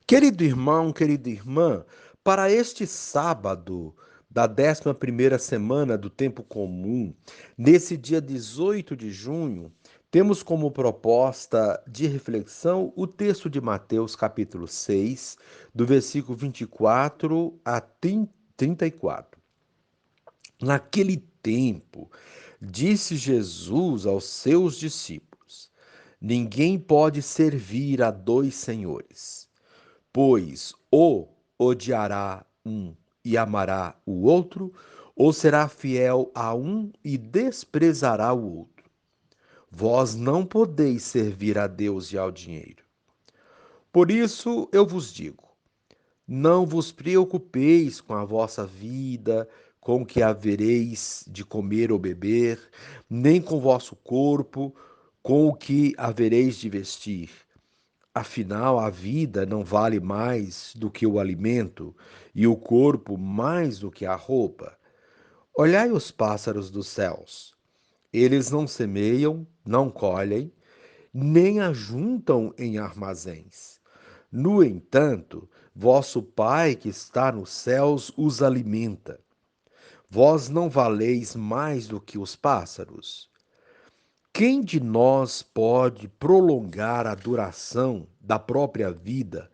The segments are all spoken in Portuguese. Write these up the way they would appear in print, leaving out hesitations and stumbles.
Querido irmão, querida irmã, para este sábado da 11ª semana do tempo comum, nesse dia 18 de junho, temos como proposta de reflexão o texto de Mateus, capítulo 6, do versículo 24 a 34. Naquele tempo, disse Jesus aos seus discípulos: Ninguém pode servir a dois senhores, pois ou odiará um e amará o outro, ou será fiel a um e desprezará o outro. Vós não podeis servir a Deus e ao dinheiro. Por isso eu vos digo: não vos preocupeis com a vossa vida, com o que havereis de comer ou beber, nem com o vosso corpo, com o que havereis de vestir. Afinal, a vida não vale mais do que o alimento, e o corpo mais do que a roupa. Olhai os pássaros dos céus. Eles não semeiam, não colhem, nem ajuntam em armazéns. No entanto, vosso Pai que está nos céus os alimenta. Vós não valeis mais do que os pássaros? Quem de nós pode prolongar a duração da própria vida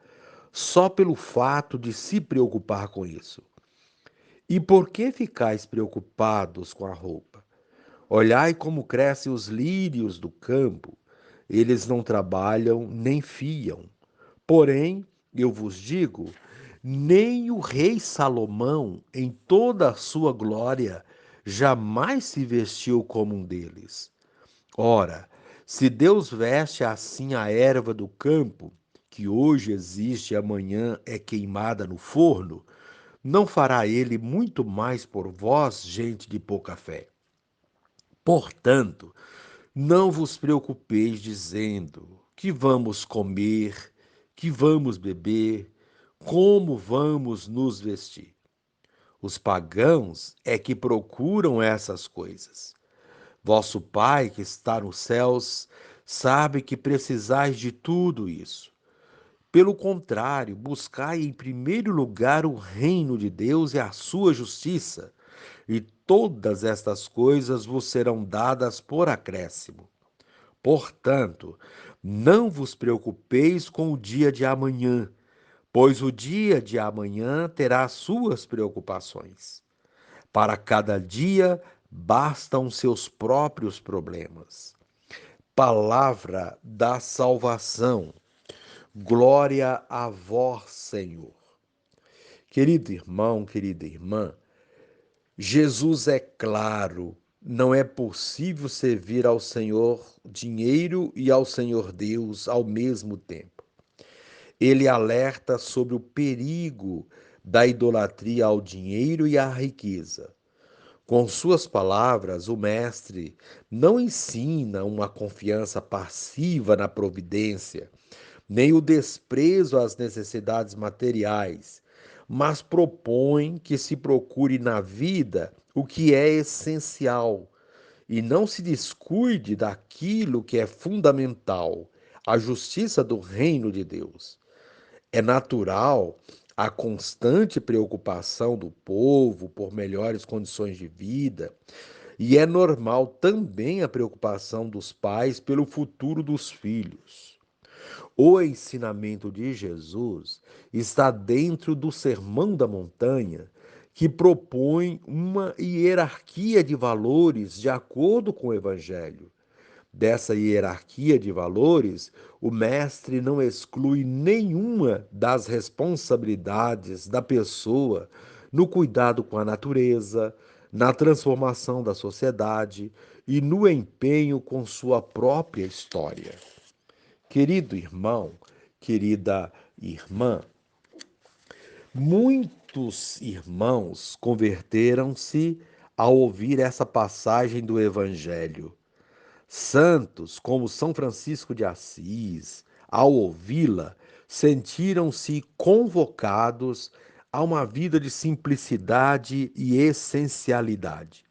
só pelo fato de se preocupar com isso? E por que ficais preocupados com a roupa? Olhai como crescem os lírios do campo. Eles não trabalham nem fiam. Porém, eu vos digo, nem o rei Salomão, em toda a sua glória, jamais se vestiu como um deles. Ora, se Deus veste assim a erva do campo, que hoje existe e amanhã é queimada no forno, não fará ele muito mais por vós, gente de pouca fé? Portanto, não vos preocupeis dizendo: que vamos comer, que vamos beber, como vamos nos vestir. Os pagãos é que procuram essas coisas. Vosso Pai que está nos céus sabe que precisais de tudo isso. Pelo contrário, buscai em primeiro lugar o reino de Deus e a sua justiça, e todas estas coisas vos serão dadas por acréscimo. Portanto, não vos preocupeis com o dia de amanhã, pois o dia de amanhã terá suas preocupações. Para cada dia bastam seus próprios problemas. Palavra da salvação. Glória a vós, Senhor. Querido irmão, querida irmã, Jesus é claro, não é possível servir ao Senhor dinheiro e ao Senhor Deus ao mesmo tempo. Ele alerta sobre o perigo da idolatria ao dinheiro e à riqueza. Com suas palavras, o Mestre não ensina uma confiança passiva na providência, nem o desprezo às necessidades materiais, mas propõe que se procure na vida o que é essencial e não se descuide daquilo que é fundamental, a justiça do reino de Deus. É natural a constante preocupação do povo por melhores condições de vida, e é normal também a preocupação dos pais pelo futuro dos filhos. O ensinamento de Jesus está dentro do Sermão da Montanha, que propõe uma hierarquia de valores de acordo com o Evangelho. Dessa hierarquia de valores, o mestre não exclui nenhuma das responsabilidades da pessoa no cuidado com a natureza, na transformação da sociedade e no empenho com sua própria história. Querido irmão, querida irmã, muitos irmãos converteram-se ao ouvir essa passagem do Evangelho. Santos, como São Francisco de Assis, ao ouvi-la, sentiram-se convocados a uma vida de simplicidade e essencialidade.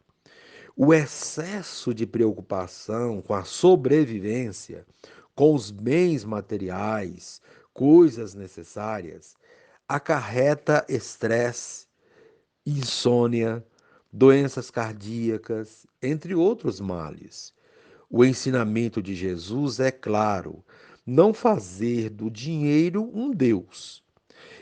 O excesso de preocupação com a sobrevivência, com os bens materiais, coisas necessárias, acarreta estresse, insônia, doenças cardíacas, entre outros males. O ensinamento de Jesus é claro: não fazer do dinheiro um Deus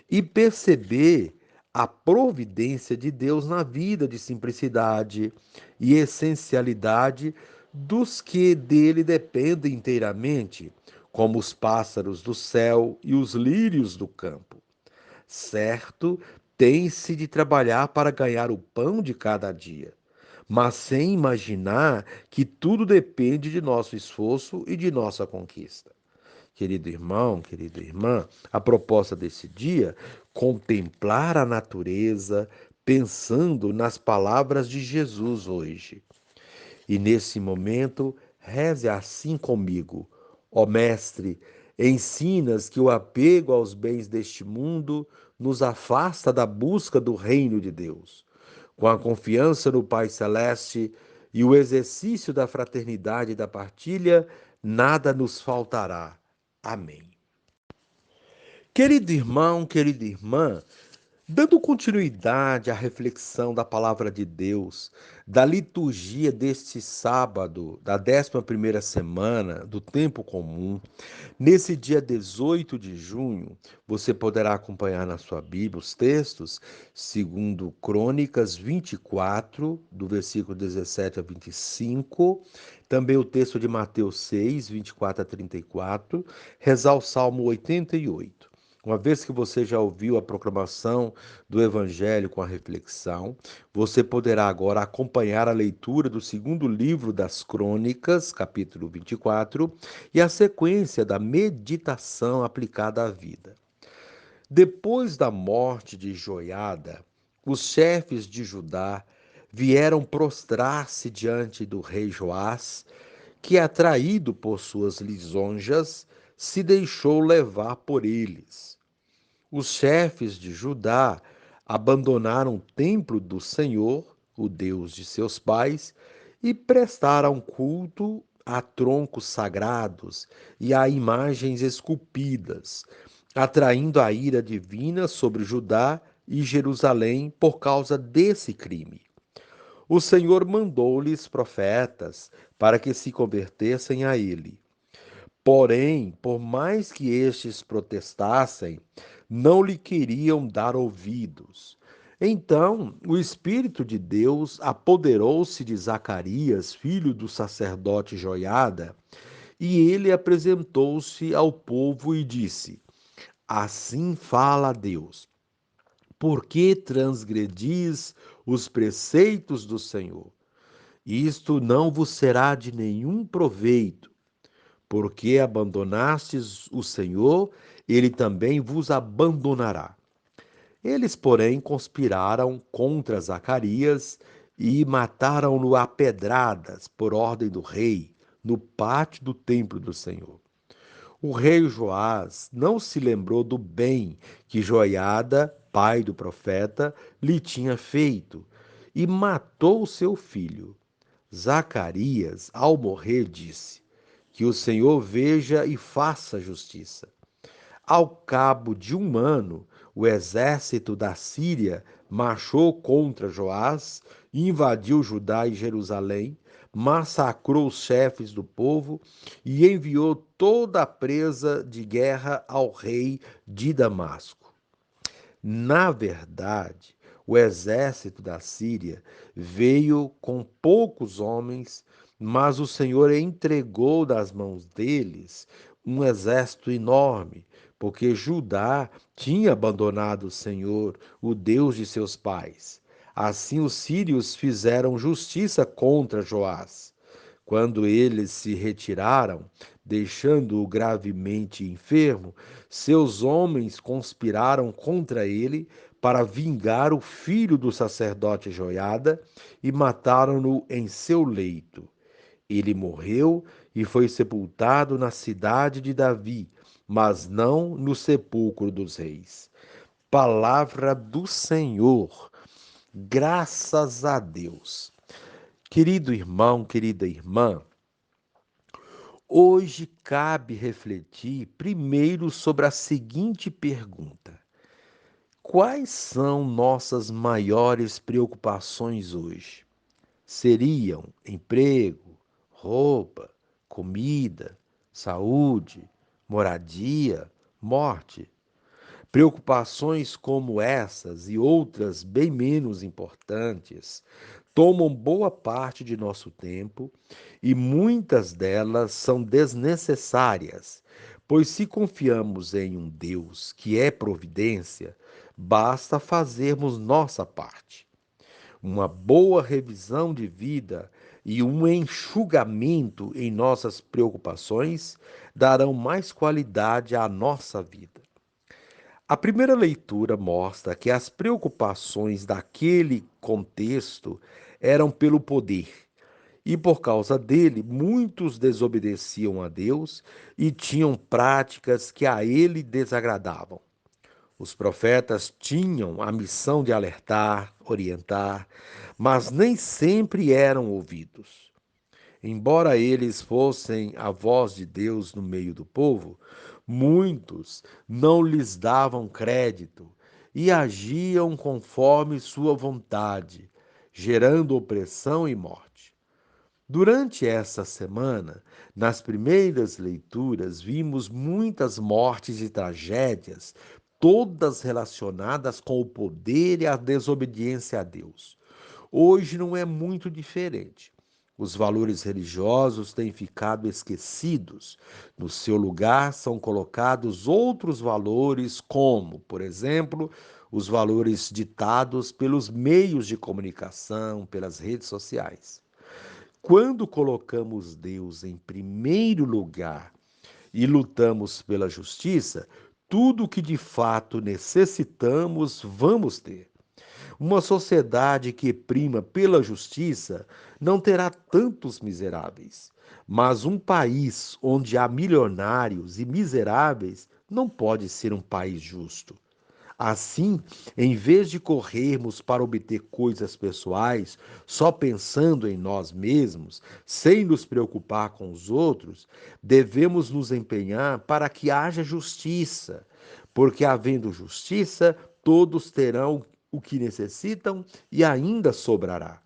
e perceber a providência de Deus na vida de simplicidade e essencialidade dos que dele dependem inteiramente, como os pássaros do céu e os lírios do campo. Certo, tem-se de trabalhar para ganhar o pão de cada dia, mas sem imaginar que tudo depende de nosso esforço e de nossa conquista. Querido irmão, querida irmã, a proposta desse dia, contemplar a natureza, pensando nas palavras de Jesus hoje. E nesse momento, reze assim comigo: ó Mestre, ensinas que o apego aos bens deste mundo nos afasta da busca do reino de Deus. Com a confiança no Pai Celeste e o exercício da fraternidade e da partilha, nada nos faltará. Amém. Querido irmão, querida irmã, dando continuidade à reflexão da palavra de Deus, da liturgia deste sábado, da 11ª semana do tempo comum, nesse dia 18 de junho, você poderá acompanhar na sua Bíblia os textos, segundo Crônicas 24, do versículo 17 a 25, também o texto de Mateus 6, 24 a 34, rezar o Salmo 88. Uma vez que você já ouviu a proclamação do Evangelho com a reflexão, você poderá agora acompanhar a leitura do segundo livro das Crônicas, capítulo 24, e a sequência da meditação aplicada à vida. Depois da morte de Joiada, os chefes de Judá vieram prostrar-se diante do rei Joás, que, atraído por suas lisonjas, se deixou levar por eles. Os chefes de Judá abandonaram o templo do Senhor, o Deus de seus pais, e prestaram culto a troncos sagrados e a imagens esculpidas, atraindo a ira divina sobre Judá e Jerusalém por causa desse crime. O Senhor mandou-lhes profetas para que se convertessem a ele. Porém, por mais que estes protestassem, não lhe queriam dar ouvidos. Então, o Espírito de Deus apoderou-se de Zacarias, filho do sacerdote Joiada, e ele apresentou-se ao povo e disse: Assim fala Deus. Por que transgredis os preceitos do Senhor? Isto não vos será de nenhum proveito. Porque abandonastes o Senhor, ele também vos abandonará. Eles, porém, conspiraram contra Zacarias e mataram-no a pedradas, por ordem do rei, no pátio do templo do Senhor. O rei Joás não se lembrou do bem que Joiada, pai do profeta, lhe tinha feito, e matou seu filho. Zacarias, ao morrer, disse: Que o Senhor veja e faça justiça. Ao cabo de um ano, o exército da Síria marchou contra Joás, invadiu Judá e Jerusalém, massacrou os chefes do povo e enviou toda a presa de guerra ao rei de Damasco. Na verdade, o exército da Síria veio com poucos homens, mas o Senhor entregou das mãos deles um exército enorme, porque Judá tinha abandonado o Senhor, o Deus de seus pais. Assim os sírios fizeram justiça contra Joás. Quando eles se retiraram, deixando-o gravemente enfermo, seus homens conspiraram contra ele para vingar o filho do sacerdote Joiada e mataram-no em seu leito. Ele morreu e foi sepultado na cidade de Davi, mas não no sepulcro dos reis. Palavra do Senhor. Graças a Deus. Querido irmão, querida irmã, Hoje cabe refletir primeiro sobre a seguinte pergunta: quais são nossas maiores preocupações hoje? Seriam emprego, roupa, comida, saúde, moradia, morte? Preocupações como essas e outras bem menos importantes tomam boa parte de nosso tempo e muitas delas são desnecessárias, pois se confiamos em um Deus que é providência, basta fazermos nossa parte. Uma boa revisão de vida e um enxugamento em nossas preocupações darão mais qualidade à nossa vida. A primeira leitura mostra que as preocupações daquele contexto eram pelo poder, e por causa dele, muitos desobedeciam a Deus e tinham práticas que a ele desagradavam. Os profetas tinham a missão de alertar, orientar, mas nem sempre eram ouvidos. Embora eles fossem a voz de Deus no meio do povo, muitos não lhes davam crédito e agiam conforme sua vontade, gerando opressão e morte. Durante essa semana, nas primeiras leituras, vimos muitas mortes e tragédias, todas relacionadas com o poder e a desobediência a Deus. Hoje não é muito diferente. Os valores religiosos têm ficado esquecidos. No seu lugar são colocados outros valores, como, por exemplo, os valores ditados pelos meios de comunicação, pelas redes sociais. Quando colocamos Deus em primeiro lugar e lutamos pela justiça, tudo o que de fato necessitamos vamos ter. Uma sociedade que prima pela justiça não terá tantos miseráveis, mas um país onde há milionários e miseráveis não pode ser um país justo. Assim, em vez de corrermos para obter coisas pessoais, só pensando em nós mesmos, sem nos preocupar com os outros, devemos nos empenhar para que haja justiça, porque havendo justiça, todos terão o que necessitam e ainda sobrará.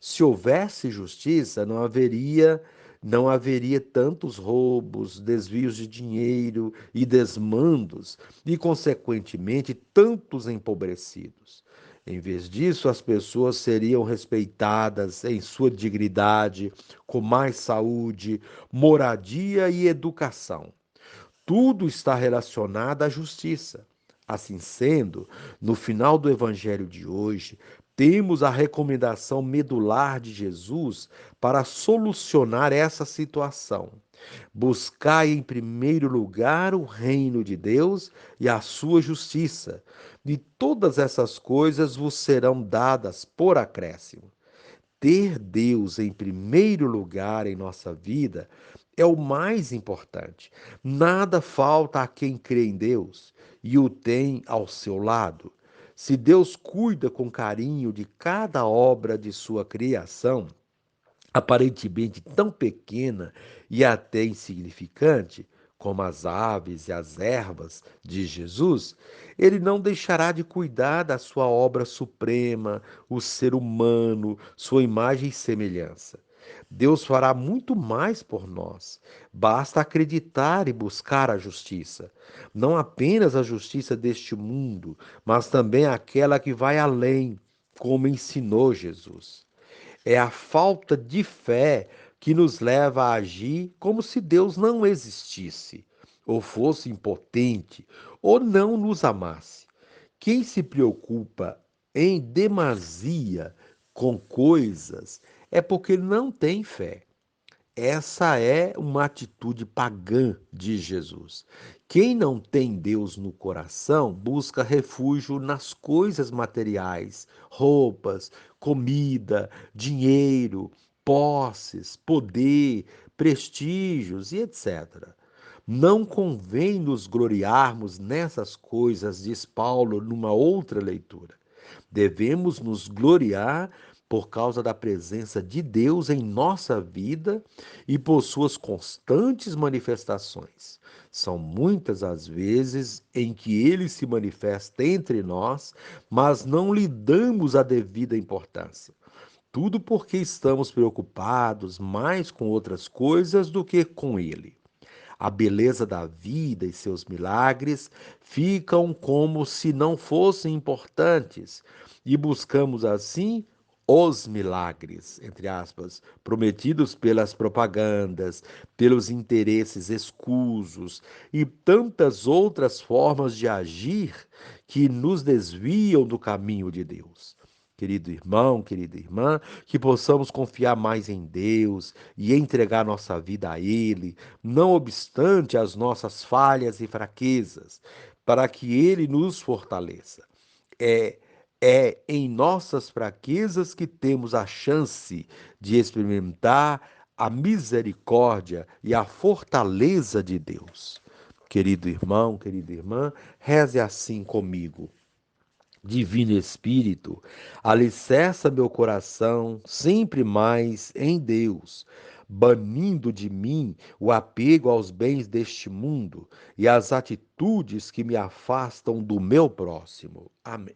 Se houvesse justiça, não haveria tantos roubos, desvios de dinheiro e desmandos, e, consequentemente, tantos empobrecidos. Em vez disso, as pessoas seriam respeitadas em sua dignidade, com mais saúde, moradia e educação. Tudo está relacionado à justiça. Assim sendo, no final do evangelho de hoje, temos a recomendação medular de Jesus para solucionar essa situação. Buscai em primeiro lugar o reino de Deus e a sua justiça, e todas essas coisas vos serão dadas por acréscimo. Ter Deus em primeiro lugar em nossa vida é o mais importante. Nada falta a quem crê em Deus e o tem ao seu lado. Se Deus cuida com carinho de cada obra de sua criação, aparentemente tão pequena e até insignificante, como as aves e as ervas de Jesus, ele não deixará de cuidar da sua obra suprema, o ser humano, sua imagem e semelhança. Deus fará muito mais por nós. Basta acreditar e buscar a justiça. Não apenas a justiça deste mundo, mas também aquela que vai além, como ensinou Jesus. É a falta de fé que nos leva a agir como se Deus não existisse, ou fosse impotente, ou não nos amasse. Quem se preocupa em demasia com coisas é porque não tem fé. Essa é uma atitude pagã de Jesus. Quem não tem Deus no coração busca refúgio nas coisas materiais, roupas, comida, dinheiro, posses, poder, prestígios e etc. Não convém nos gloriarmos nessas coisas, diz Paulo numa outra leitura. Devemos nos gloriar por causa da presença de Deus em nossa vida e por suas constantes manifestações. São muitas as vezes em que ele se manifesta entre nós, mas não lhe damos a devida importância. Tudo porque estamos preocupados mais com outras coisas do que com ele. A beleza da vida e seus milagres ficam como se não fossem importantes, e buscamos assim os milagres, entre aspas, prometidos pelas propagandas, pelos interesses escusos e tantas outras formas de agir que nos desviam do caminho de Deus. Querido irmão, querida irmã, que possamos confiar mais em Deus e entregar nossa vida a Ele, não obstante as nossas falhas e fraquezas, para que Ele nos fortaleça. É, é em nossas fraquezas que temos a chance de experimentar a misericórdia e a fortaleza de Deus. Querido irmão, querida irmã, reze assim comigo. Divino Espírito, alicerça meu coração sempre mais em Deus, banindo de mim o apego aos bens deste mundo e às atitudes que me afastam do meu próximo. Amém.